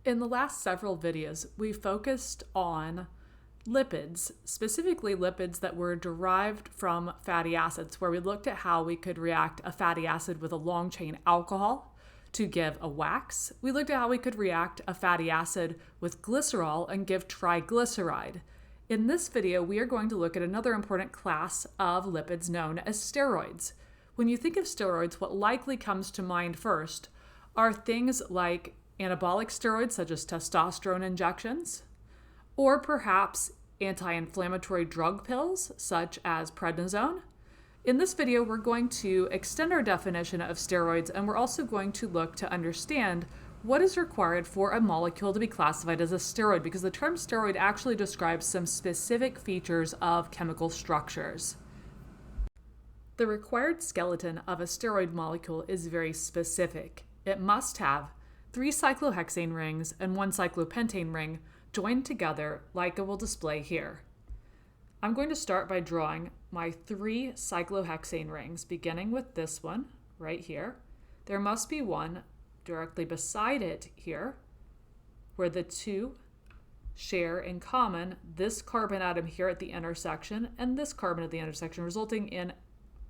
In the last several videos, we focused on lipids, specifically lipids that were derived from fatty acids, where we looked at how we could react a fatty acid with a long-chain alcohol to give a wax. We looked at how we could react a fatty acid with glycerol and give triglyceride. In this video, we are going to look at another important class of lipids known as steroids. When you think of steroids, what likely comes to mind first are things like anabolic steroids such as testosterone injections, or perhaps anti-inflammatory drug pills such as prednisone. In this video, we're going to extend our definition of steroids, and we're also going to look to understand what is required for a molecule to be classified as a steroid, because the term steroid actually describes some specific features of chemical structures. The required skeleton of a steroid molecule is very specific. It must have 3 cyclohexane rings and 1 cyclopentane ring joined together like I will display here. I'm going to start by drawing my 3 cyclohexane rings, beginning with this one right here. There must be one directly beside it here, where the two share in common this carbon atom here at the intersection and this carbon at the intersection, resulting in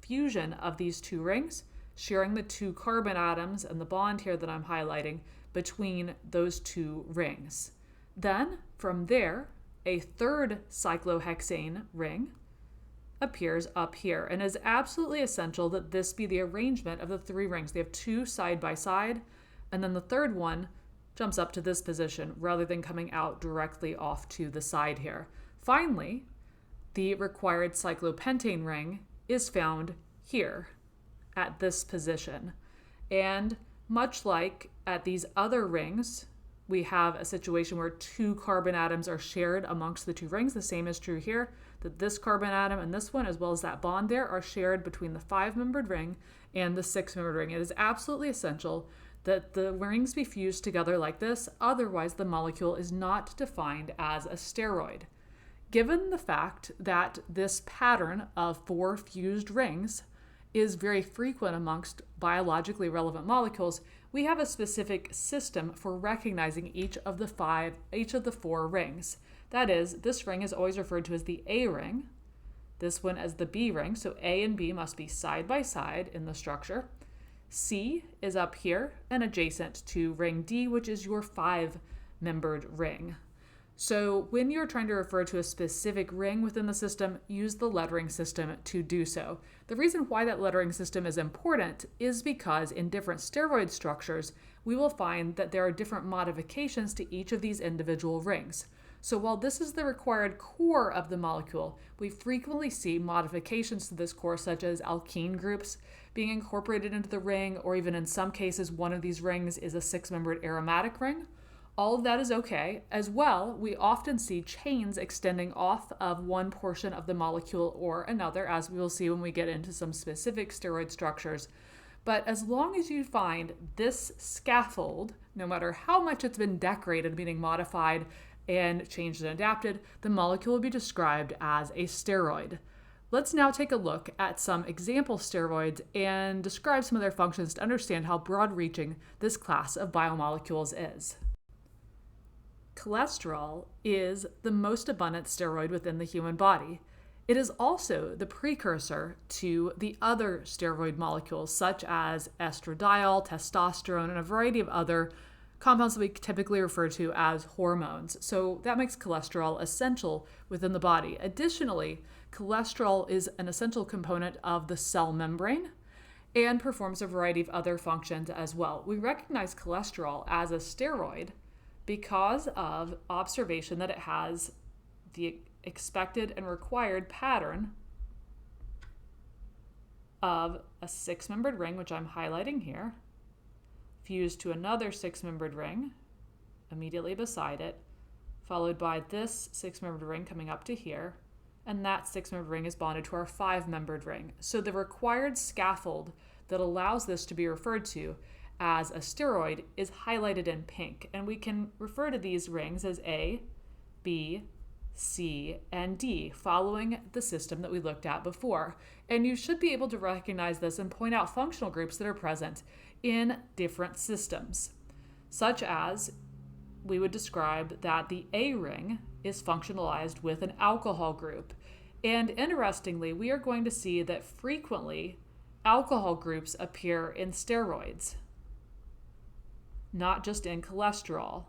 fusion of these 2 rings, sharing the 2 carbon atoms and the bond here that I'm highlighting between those 2 rings. Then, from there, a 3rd cyclohexane ring appears up here, and it is absolutely essential that this be the arrangement of the 3 rings. They have 2 side by side, and then the 3rd one jumps up to this position rather than coming out directly off to the side here. Finally, the required cyclopentane ring is found here at this position. And much like at these other rings, we have a situation where 2 carbon atoms are shared amongst the 2 rings. The same is true here, that this carbon atom and this one, as well as that bond there, are shared between the 5-membered ring and the 6-membered ring. It is absolutely essential that the rings be fused together like this, otherwise the molecule is not defined as a steroid. Given the fact that this pattern of 4 fused rings is very frequent amongst biologically relevant molecules, we have a specific system for recognizing each of the 4 rings. That is, this ring is always referred to as the A ring, this one as the B ring, so A and B must be side by side in the structure. C is up here and adjacent to ring D, which is your 5-membered ring. So when you're trying to refer to a specific ring within the system, use the lettering system to do so. The reason why that lettering system is important is because in different steroid structures, we will find that there are different modifications to each of these individual rings. So while this is the required core of the molecule, we frequently see modifications to this core, such as alkene groups being incorporated into the ring, or even in some cases, one of these rings is a 6-membered aromatic ring. All of that is okay. As well, we often see chains extending off of one portion of the molecule or another, as we will see when we get into some specific steroid structures. But as long as you find this scaffold, no matter how much it's been decorated, meaning modified and changed and adapted, the molecule will be described as a steroid. Let's now take a look at some example steroids and describe some of their functions to understand how broad-reaching this class of biomolecules is. Cholesterol is the most abundant steroid within the human body. It is also the precursor to the other steroid molecules, such as estradiol, testosterone, and a variety of other compounds that we typically refer to as hormones. So that makes cholesterol essential within the body. Additionally, cholesterol is an essential component of the cell membrane and performs a variety of other functions as well. We recognize cholesterol as a steroid because of observation that it has the expected and required pattern of a 6-membered ring, which I'm highlighting here, fused to another 6-membered ring immediately beside it, followed by this 6-membered ring coming up to here, and that 6-membered ring is bonded to our 5-membered ring. So the required scaffold that allows this to be referred to as a steroid is highlighted in pink, and we can refer to these rings as A, B, C, and D, following the system that we looked at before. And you should be able to recognize this and point out functional groups that are present in different systems, such as we would describe that the A ring is functionalized with an alcohol group. And interestingly, we are going to see that frequently alcohol groups appear in steroids, not just in cholesterol.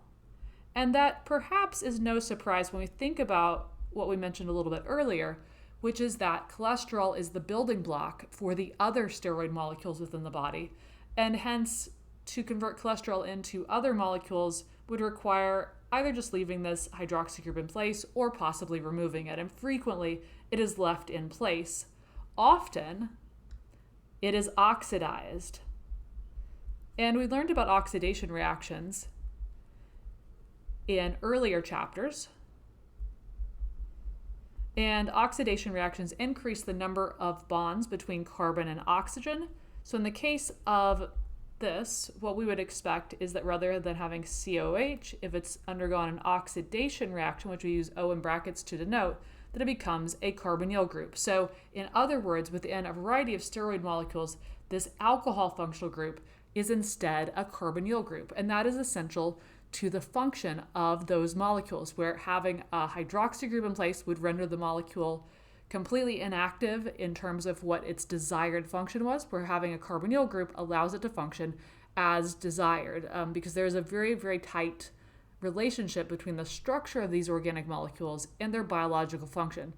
And that perhaps is no surprise when we think about what we mentioned a little bit earlier, which is that cholesterol is the building block for the other steroid molecules within the body. And hence, to convert cholesterol into other molecules would require either just leaving this hydroxy group in place or possibly removing it. And frequently, it is left in place. Often, it is oxidized. And we learned about oxidation reactions in earlier chapters. And oxidation reactions increase the number of bonds between carbon and oxygen. So in the case of this, what we would expect is that rather than having COH, if it's undergone an oxidation reaction, which we use O in brackets to denote, that it becomes a carbonyl group. So in other words, within a variety of steroid molecules, this alcohol functional group is instead a carbonyl group. And that is essential to the function of those molecules, where having a hydroxy group in place would render the molecule completely inactive in terms of what its desired function was, where having a carbonyl group allows it to function as desired, because there's a very, very tight relationship between the structure of these organic molecules and their biological function.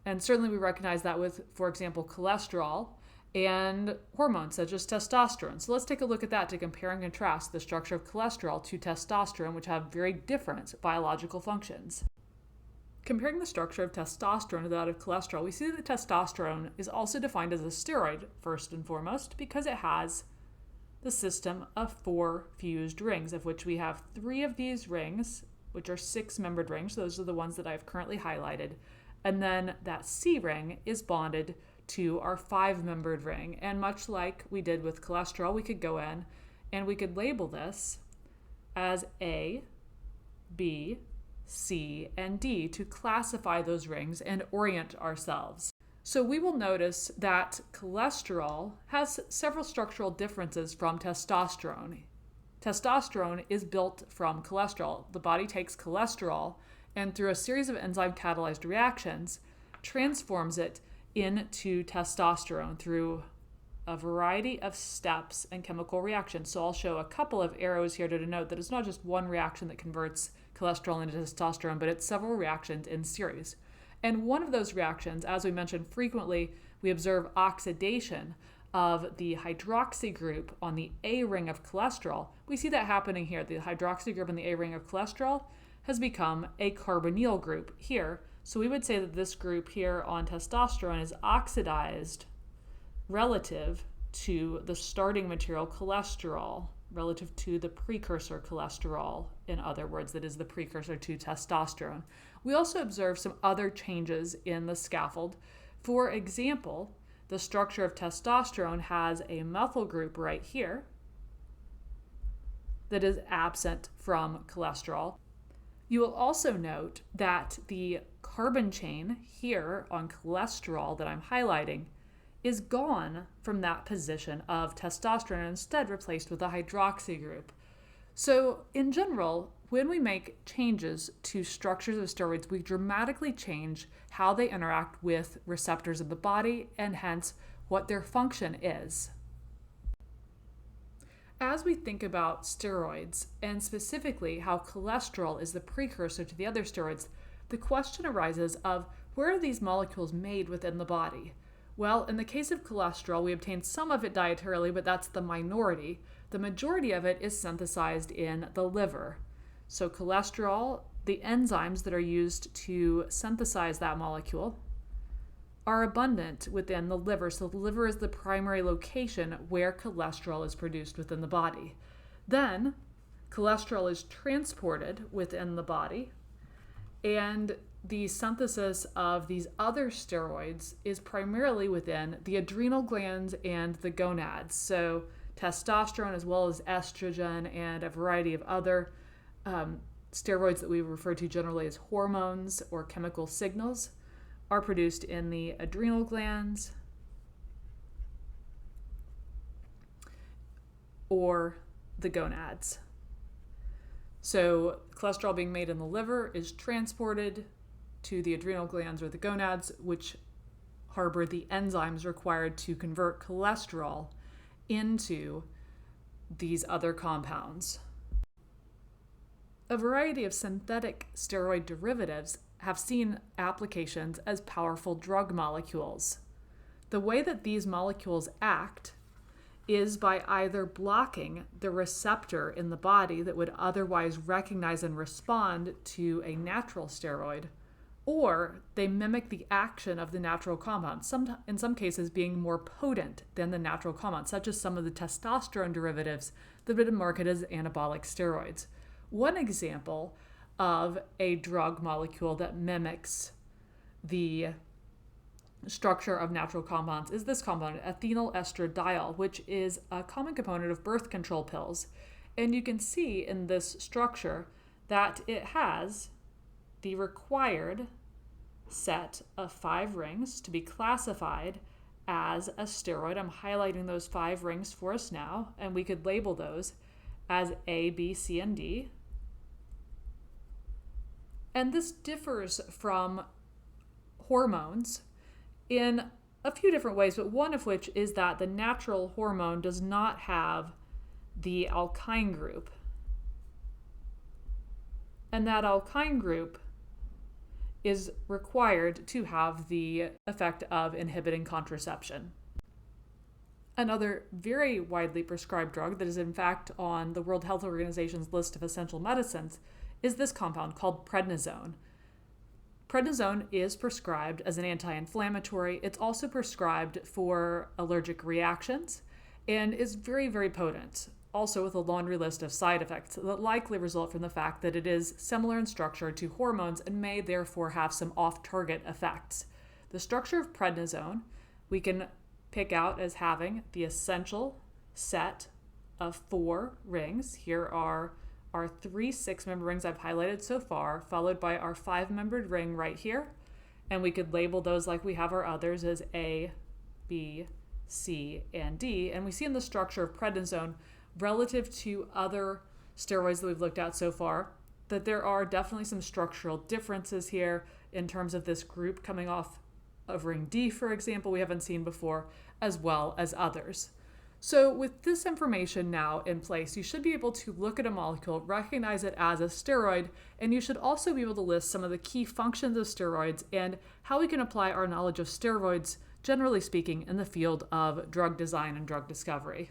And certainly we recognize that with, for example, cholesterol and hormones such as testosterone. So let's take a look at that to compare and contrast the structure of cholesterol to testosterone, which have very different biological functions. Comparing the structure of testosterone to that of cholesterol, we see that testosterone is also defined as a steroid, first and foremost, because it has the system of 4 fused rings, of which we have 3 of these rings, which are 6-membered rings. Those are the ones that I've currently highlighted. And then that C ring is bonded to our 5-membered ring. And much like we did with cholesterol, we could go in and we could label this as A, B, C, and D to classify those rings and orient ourselves. So we will notice that cholesterol has several structural differences from testosterone. Testosterone is built from cholesterol. The body takes cholesterol and through a series of enzyme catalyzed reactions transforms it into testosterone through a variety of steps and chemical reactions. So I'll show a couple of arrows here to denote that it's not just one reaction that converts cholesterol into testosterone, but it's several reactions in series. And one of those reactions, as we mentioned frequently, we observe oxidation of the hydroxy group on the A ring of cholesterol. We see that happening here. The hydroxy group on the A ring of cholesterol has become a carbonyl group here. So we would say that this group here on testosterone is oxidized relative to the starting material cholesterol, relative to the precursor cholesterol, in other words, that is the precursor to testosterone. We also observe some other changes in the scaffold. For example, the structure of testosterone has a methyl group right here that is absent from cholesterol. You will also note that the carbon chain here on cholesterol that I'm highlighting is gone from that position of testosterone and instead replaced with a hydroxy group. So in general, when we make changes to structures of steroids, we dramatically change how they interact with receptors in the body and hence what their function is. As we think about steroids, and specifically how cholesterol is the precursor to the other steroids, the question arises of where are these molecules made within the body? Well, in the case of cholesterol, we obtain some of it dietarily, but that's the minority. The majority of it is synthesized in the liver. So cholesterol, the enzymes that are used to synthesize that molecule, are abundant within the liver. So the liver is the primary location where cholesterol is produced within the body. Then cholesterol is transported within the body, and the synthesis of these other steroids is primarily within the adrenal glands and the gonads. So testosterone as well as estrogen and a variety of other steroids that we refer to generally as hormones or chemical signals are produced in the adrenal glands or the gonads. So cholesterol being made in the liver is transported to the adrenal glands or the gonads, which harbor the enzymes required to convert cholesterol into these other compounds. A variety of synthetic steroid derivatives have seen applications as powerful drug molecules. The way that these molecules act is by either blocking the receptor in the body that would otherwise recognize and respond to a natural steroid, or they mimic the action of the natural compound, in some cases being more potent than the natural compound, such as some of the testosterone derivatives that have been marketed as anabolic steroids. One example of a drug molecule that mimics the structure of natural compounds is this compound, ethinyl estradiol, which is a common component of birth control pills. And you can see in this structure that it has the required set of 5 rings to be classified as a steroid. I'm highlighting those 5 rings for us now, and we could label those as A, B, C, and D. And this differs from hormones in a few different ways, but one of which is that the natural hormone does not have the alkyne group. And that alkyne group is required to have the effect of inhibiting contraception. Another very widely prescribed drug that is in fact on the World Health Organization's list of essential medicines is this compound called prednisone. Prednisone is prescribed as an anti-inflammatory. It's also prescribed for allergic reactions and is very, very potent, also with a laundry list of side effects that likely result from the fact that it is similar in structure to hormones and may therefore have some off-target effects. The structure of prednisone we can pick out as having the essential set of 4 rings. Here are our 3 6-member rings I've highlighted so far, followed by our 5-membered ring right here. And we could label those like we have our others as A, B, C, and D. And we see in the structure of prednisone, relative to other steroids that we've looked at so far, that there are definitely some structural differences here in terms of this group coming off of ring D, for example, we haven't seen before, as well as others. So with this information now in place, you should be able to look at a molecule, recognize it as a steroid, and you should also be able to list some of the key functions of steroids and how we can apply our knowledge of steroids, generally speaking, in the field of drug design and drug discovery.